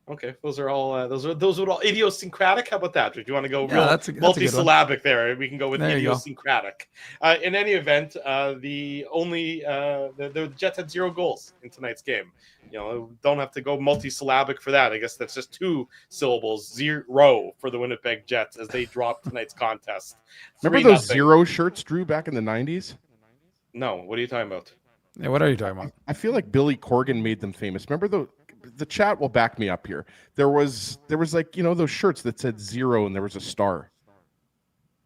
Okay. Those are all. Those are all idiosyncratic. How about that? Do you want to go real multisyllabic there? We can go with idiosyncratic. In any event, the Jets had 0 goals in tonight's game. Don't have to go multisyllabic for that. I guess that's just 2 syllables. 0 for the Winnipeg Jets as they dropped tonight's contest. Remember those 0 shirts, Drew, back in the 90s? No. What are you talking about? Yeah, what are you talking about? I feel like Billy Corgan made them famous. Remember the chat will back me up here. There was like, those shirts that said 0 and there was a star.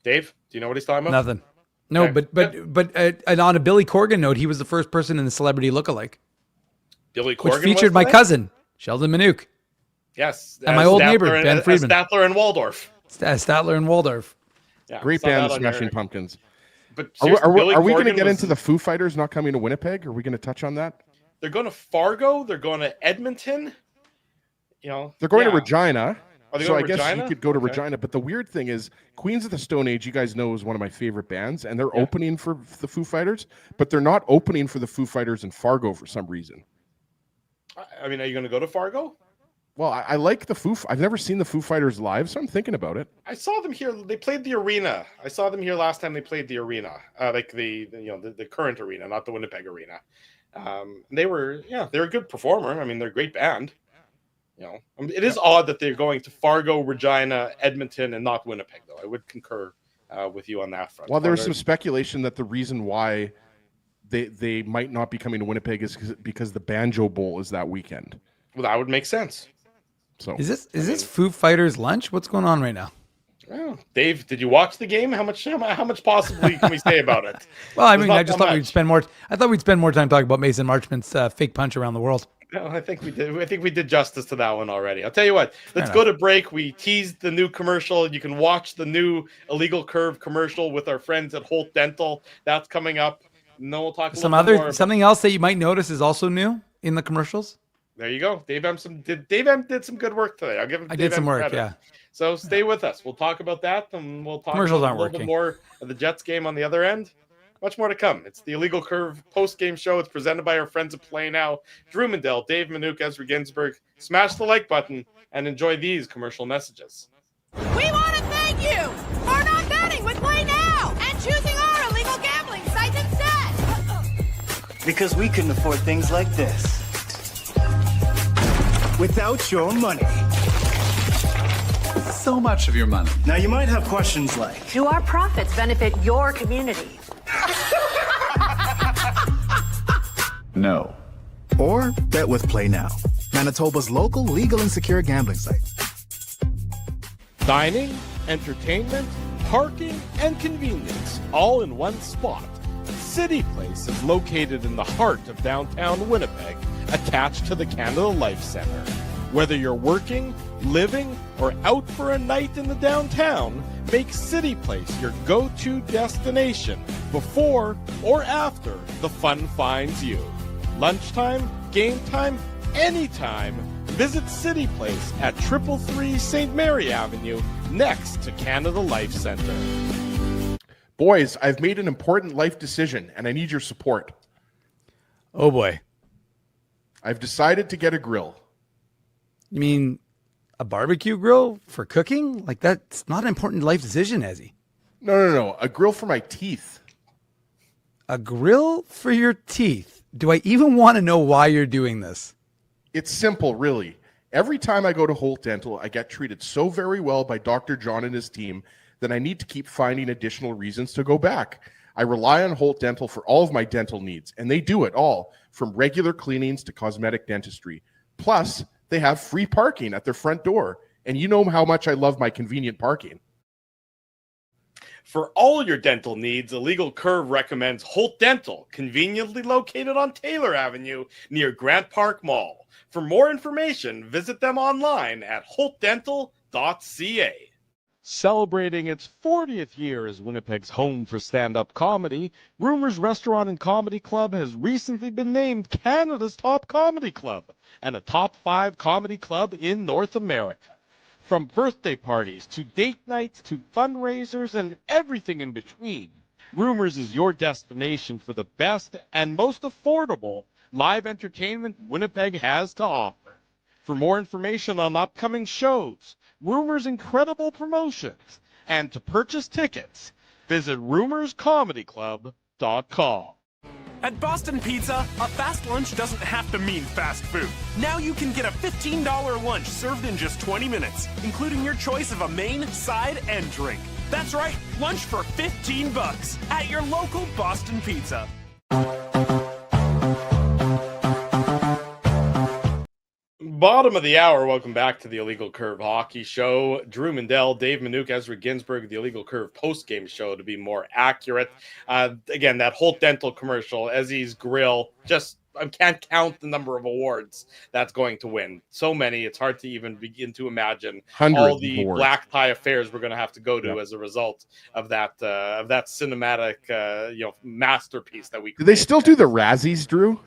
Dave, do you know what he's talking about? Nothing. No, okay. but on a Billy Corgan note, he was the first person in the Celebrity Lookalike. Billy Corgan, which featured my cousin, Sheldon Manouk. Yes. And my old neighbor, Ben Friedman. Statler and Waldorf. Statler and Waldorf. Yeah, great band, Smashing Pumpkins. But are we going to get into the Foo Fighters not coming to Winnipeg? Are we going to touch on that? They're going to Fargo. They're going to Edmonton. They're going to Regina. So I guess Regina? you could go to Regina. But the weird thing is, Queens of the Stone Age, you guys know, is one of my favorite bands, and they're opening for the Foo Fighters, but they're not opening for the Foo Fighters in Fargo for some reason. I mean, are you going to go to Fargo? Well, I like the I've never seen the Foo Fighters live, so I'm thinking about it. I saw them here. They played the arena. I saw them here last time they played the arena, like the current arena, not the Winnipeg arena. They're a good performer. I mean, they're a great band. It is odd that they're going to Fargo, Regina, Edmonton, and not Winnipeg, though. I would concur with you on that front. Well, there's some speculation that the reason why they might not be coming to Winnipeg is because the Banjo Bowl is that weekend. Well, that would make sense. So is this Foo Fighters lunch? What's going on right now? Well, Dave, did you watch the game? How much possibly can we say about it? Well, I There's mean, not I just that thought much. we'd spend more. I thought we'd spend more time talking about Mason Marchment's fake punch around the world. No, I think we did. I think we did justice to that one already. I'll tell you what. Let's enough. go to break. We teased the new commercial. You can watch the new Illegal Curve commercial with our friends at Holt Dental. That's coming up. No, we'll talk a little bit more. Something else that you might notice is also new in the commercials. There you go. Dave M did some good work today. I'll give him. I did some work. credit. Yeah. So stay with us. We'll talk about that, and we'll talk Commercials about aren't a little bit working. more of the Jets game on the other end. Much more to come. It's the Illegal Curve post-game show. It's presented by our friends at Play Now. Drew Mandel, Dave Minuk, Ezra Ginsburg. Smash the like button and enjoy these commercial messages. We want to thank you for not betting with Play Now and choosing our illegal gambling site instead. Because we couldn't afford things like this without your money. So much of your money. Now you might have questions like, Do our profits benefit your community? No. or bet with Play Now, Manitoba's local legal and secure gambling site. Dining, entertainment, parking, and convenience, all in one spot. City Place is located in the heart of downtown Winnipeg, attached to the Canada Life Centre. Whether you're working, living, or out for a night in the downtown, make City Place your go-to destination before or after the fun finds you. Lunchtime, game time, anytime. Visit City Place at 333 St. Mary Avenue, next to Canada Life Centre. Boys, I've made an important life decision, and I need your support. Oh boy. I've decided to get a grill. You mean a barbecue grill for cooking? Like, that's not an important life decision, Ezzy. No. A grill for my teeth. A grill for your teeth? Do I even want to know why you're doing this? It's simple, really. Every time I go to Holt Dental, I get treated so very well by Dr. John and his team that I need to keep finding additional reasons to go back. I rely on Holt Dental for all of my dental needs, and they do it all, from regular cleanings to cosmetic dentistry. Plus, they have free parking at their front door, and you know how much I love my convenient parking. For all your dental needs, Illegal Curve recommends Holt Dental, conveniently located on Taylor Avenue near Grant Park Mall. For more information, visit them online at holtdental.ca. Celebrating its 40th year as Winnipeg's home for stand-up comedy, Rumors Restaurant and Comedy Club has recently been named Canada's top comedy club and a top 5 comedy club in North America. From birthday parties to date nights to fundraisers and everything in between, Rumors is your destination for the best and most affordable live entertainment Winnipeg has to offer. For more information on upcoming shows, Rumors' incredible promotions, and to purchase tickets, visit rumorscomedyclub.com. At Boston Pizza, a fast lunch doesn't have to mean fast food. Now you can get a $15 lunch served in just 20 minutes, including your choice of a main, side, and drink. That's right, lunch for $15 at your local Boston Pizza. Bottom of the hour, welcome back to the Illegal Curve Hockey Show. Drew Mandel, Dave Minuk, Ezra Ginsburg, the Illegal Curve post-game show to be more accurate. Again, that Holt Dental commercial, Ezzy's Grill, just I can't count the number of awards that's going to win. So many, it's hard to even begin to imagine all the awards. black tie affairs we're going to have to go to as a result of that cinematic masterpiece that we. Do they still do the Razzies, Drew?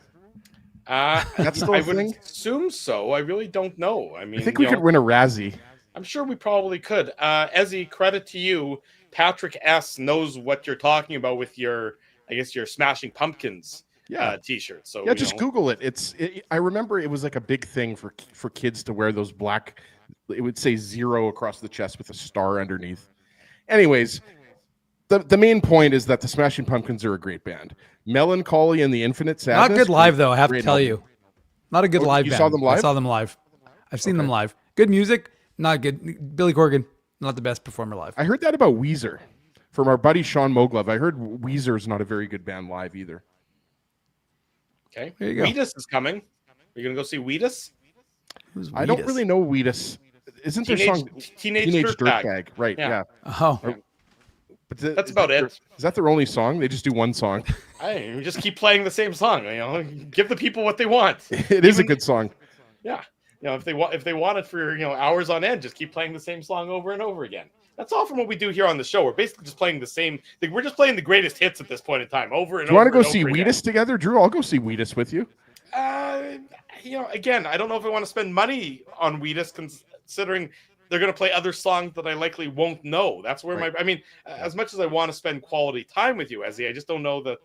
That's still a I would thing? assume so. I really don't know. I mean, I think we could win a Razzie. I'm sure we probably could. Ezzy, credit to you. Patrick S. knows what you're talking about with your Smashing Pumpkins t-shirt. So yeah, just Google it. I remember it was like a big thing for kids to wear those black. It would say 0 across the chest with a star underneath. Anyways, the main point is that the Smashing Pumpkins are a great band. Melancholy and the Infinite Sadness. Not good live, though, I have to tell you. Not a good live you band. saw them live? I saw them live. I've seen them live. Good music, not good. Billy Corgan, not the best performer live. I heard that about Weezer from our buddy Sean Moglove. I heard Weezer is not a very good band live either. Okay. There you go. Wheatus is coming. Are you going to go see Wheatus? I don't really know Wheatus. Isn't their song Teenage Dirtbag? Right. Yeah. Oh. But that's about it. Is that their only song? They just do one song. I just keep playing the same song. Give the people what they want. It is a good song. Yeah. If they want it for hours on end, just keep playing the same song over and over again. That's often what we do here on the show. We're basically just playing the same. We're just playing the greatest hits at this point in time, over and over. Do you want to go and see over Wheatus together, Drew? I'll go see Wheatus with you. Again, I don't know if I want to spend money on Wheatus, considering they're going to play other songs that I likely won't know. That's where as much as I want to spend quality time with you, Ezzy, I just don't know that,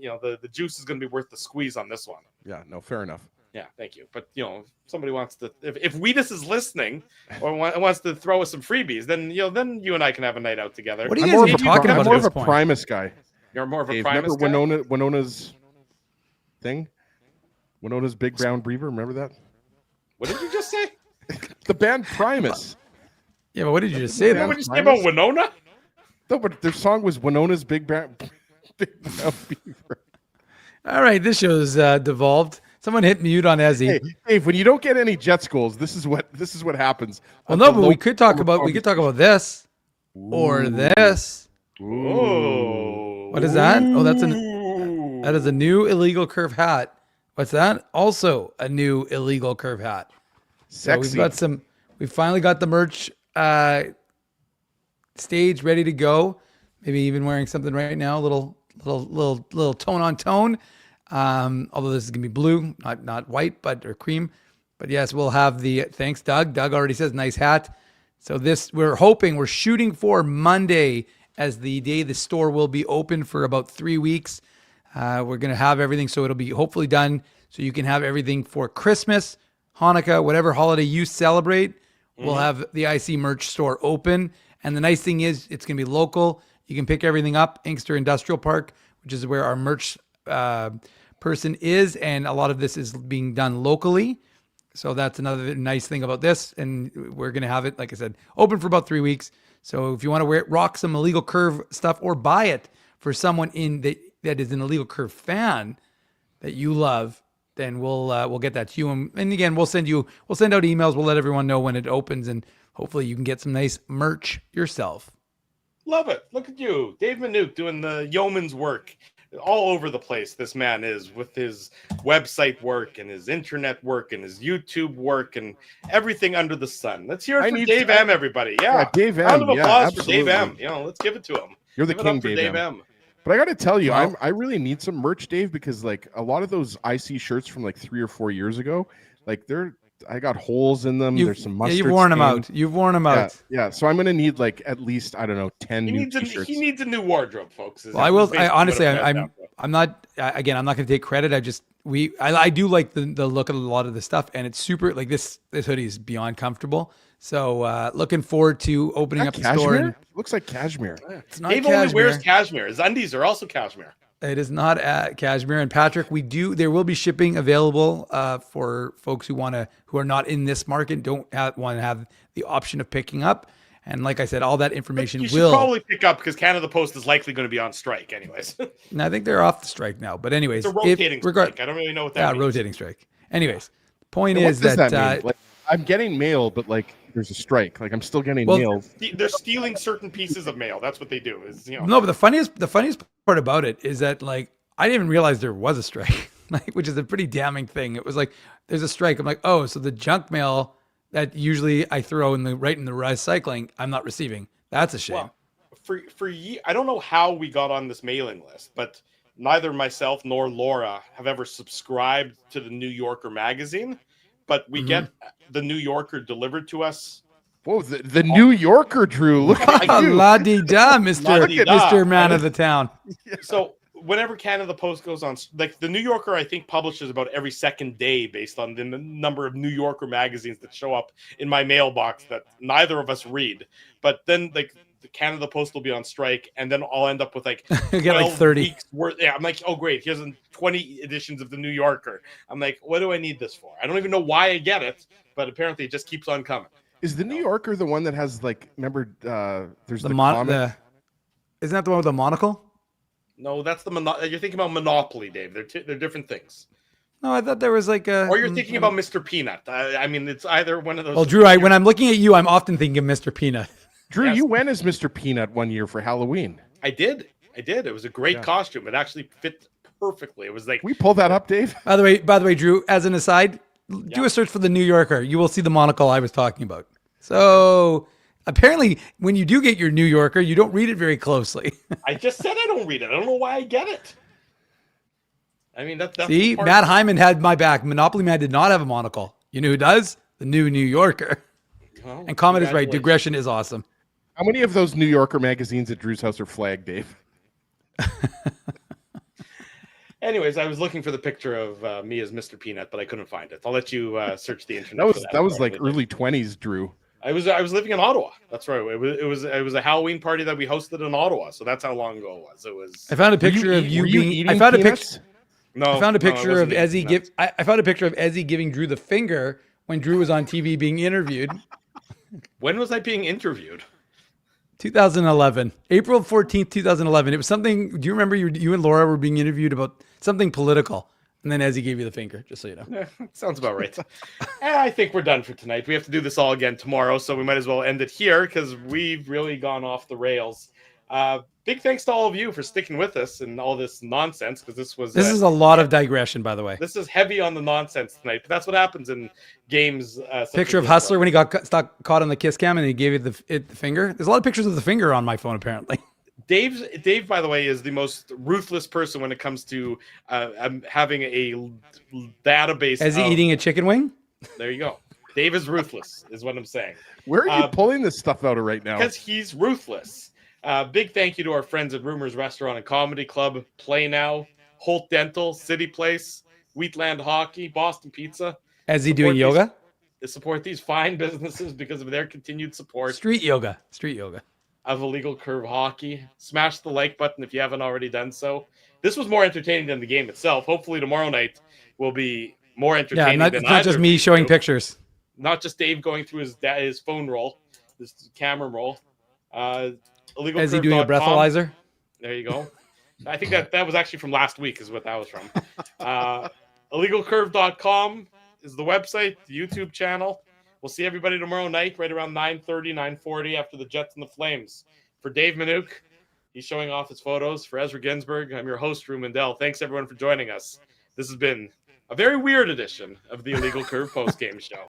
the juice is going to be worth the squeeze on this one. Yeah, no, fair enough. Yeah, thank you. But, if somebody wants to, if Wheatus is listening or wants to throw us some freebies, then you and I can have a night out together. What are you guys even talking about? I'm more of a Primus guy. You're more of a Dave, Primus guy? Remember Winona's thing? Winona's Big Brown Beaver, remember that? What did you just say? The band Primus. Yeah, but what did you just say? What did you say about Winona? No, but their song was Winona's Big Brown Beaver. All right, this show's devolved. Someone hit mute on Ezzy. Hey, Dave, when you don't get any Jets goals, this is what happens. Well, no, but we could talk about this or this. Ooh. What is that? Oh, that is a new illegal curve hat. What's that? Also a new illegal curve hat. Sexy. So we finally got the merch stage ready to go. Maybe even wearing something right now, a little tone on tone. Although this is gonna be blue, not white, or cream. But yes, we'll have thanks, Doug. Doug already says nice hat. So we're shooting for Monday as the day the store will be open for about 3 weeks. We're going to have everything, so it'll be hopefully done so you can have everything for Christmas, Hanukkah, whatever holiday you celebrate. We'll have the IC merch store open. And the nice thing is it's going to be local. You can pick everything up, Inkster Industrial Park, which is where our merch person is. And a lot of this is being done locally. So that's another nice thing about this. And we're going to have it, like I said, open for about 3 weeks. So if you want to rock some illegal curve stuff or buy it for someone that is an illegal curve fan that you love, then we'll get that to you. And again, we'll send out emails. We'll let everyone know when it opens, and hopefully you can get some nice merch yourself. Love it. Look at you, Dave Minute, doing the yeoman's work all over the place. This man is with his website work and his internet work and his YouTube work and everything under the sun. Let's hear it for Dave M, everybody. Yeah, Dave M. Round of applause for absolutely. Dave M. Let's give it to him. You're the Give it king, up for Dave M. But I got to tell you, I really need some merch, Dave, because like a lot of those IC shirts from like 3 or 4 years ago, like I got holes in them. There's some mustard. You've worn them out. You've worn them out. Yeah. So I'm gonna need like at least 10 new t-shirts. He needs a new wardrobe, folks. Well, I will. Honestly, I'm not. Again, I'm not going to take credit. I do like the look of a lot of the stuff, and it's super. Like this hoodie is beyond comfortable. So looking forward to opening up the store. And, looks like cashmere. It's not Dave cashmere. only wears cashmere. His undies are also cashmere. It is not cashmere. And Patrick, there will be shipping available for folks who are not in this market, don't want to have the option of picking up. And like I said, all that information you should probably pick up because Canada Post is likely going to be on strike anyways. And I think they're off the strike now. But anyways, it's a rotating strike. I don't really know what that means. Yeah, rotating strike. Anyways, the point is that mean? Like, I'm getting mail, but like there's a strike. Like I'm still getting mail. They're stealing certain pieces of mail. That's what they do. No, but the funniest part about it is that like I didn't even realize there was a strike, which is a pretty damning thing. It was like there's a strike. I'm like, oh, so the junk mail that usually I throw in the recycling, I'm not receiving. That's a shame. Well, I don't know how we got on this mailing list, but neither myself nor Laura have ever subscribed to the New Yorker magazine. But we get the New Yorker delivered to us. Whoa, the New Yorker, Drew. Look at you. La-di-da, Mr. Man of the Town. Yeah. So whenever Canada Post goes on, like the New Yorker, I think publishes about every second day based on the number of New Yorker magazines that show up in my mailbox that neither of us read. But then like the Canada Post will be on strike, and then I'll end up with like 30 weeks worth. Yeah, I'm like, oh great, here's 20 editions of the New Yorker. I'm like, what do I need this for? I don't even know why I get it, but apparently it just keeps on coming. Is the New Yorker the one that has like? Remember, there's the comic? Isn't that the one with the monocle? No, that's you're thinking about Monopoly, Dave. They're different things. No, I thought there was like a. Or you're thinking about Mr. Peanut. I mean, it's either one of those. Well, Drew, when I'm looking at you, I'm often thinking of Mr. Peanut. Drew, you went as Mr. Peanut one year for Halloween. I did. It was a great costume. It actually fit perfectly. It was like. We pull that up, Dave. By the way, Drew, as an aside, do a search for the New Yorker. You will see the monocle I was talking about. So apparently, when you do get your New Yorker, you don't read it very closely. I just said I don't read it. I don't know why I get it. I mean, that's see, Matt Hyman had my back. Monopoly Man did not have a monocle. You know who does? The new New Yorker. Well, and Comet is right. Digression is awesome. How many of those New Yorker magazines at Drew's house are flagged, Dave? Anyways, I was looking for the picture of me as Mr. Peanut, but I couldn't find it. I'll let you search the internet. That was like early 20s, Drew. I was living in Ottawa. That's right. It was a Halloween party that we hosted in Ottawa. So that's how long ago it was. It was. I found a picture of you being. I found a picture. No, I found a picture of Ezzy. I found a picture of Ezzy giving Drew the finger when Drew was on TV being interviewed. When was I being interviewed? 2011, April 14th, 2011. It was something. Do you remember you and Laura were being interviewed about something political? And then Ezzy gave you the finger, just so you know. Yeah, sounds about right. I think we're done for tonight. We have to do this all again tomorrow, so we might as well end it here because we've really gone off the rails. Big thanks to all of you for sticking with us and all this nonsense, because this is a lot of digression, by the way. This is heavy on the nonsense tonight, but that's what happens in games. Picture of Hustler when he got caught on the kiss cam and he gave it the finger. There's a lot of pictures of the finger on my phone, apparently. Dave, by the way, is the most ruthless person when it comes to having a database. Is he eating a chicken wing? There you go. Dave is ruthless, is what I'm saying. Where are you pulling this stuff out of right now? Because he's ruthless. Big thank you to our friends at Rumors Restaurant and Comedy Club, Play Now, Holt Dental, City Place, Wheatland Hockey, Boston Pizza. Is he doing yoga? Support these fine businesses because of their continued support. Street yoga. Of Illegal Curve Hockey. Smash the like button if you haven't already done so. This was more entertaining than the game itself. Hopefully tomorrow night will be more entertaining than not just me showing pictures. Not just Dave going through his phone roll, his camera roll. Is he doing a breathalyzer? There you go. I think that was actually from last week is what that was from. IllegalCurve.com is the website, the YouTube channel. We'll see everybody tomorrow night right around 9:30, 9:40 after the Jets and the Flames. For Dave Manouk, he's showing off his photos. For Ezra Ginsburg, I'm your host, Drew Mandel. Thanks, everyone, for joining us. This has been a very weird edition of the Illegal Curve postgame show.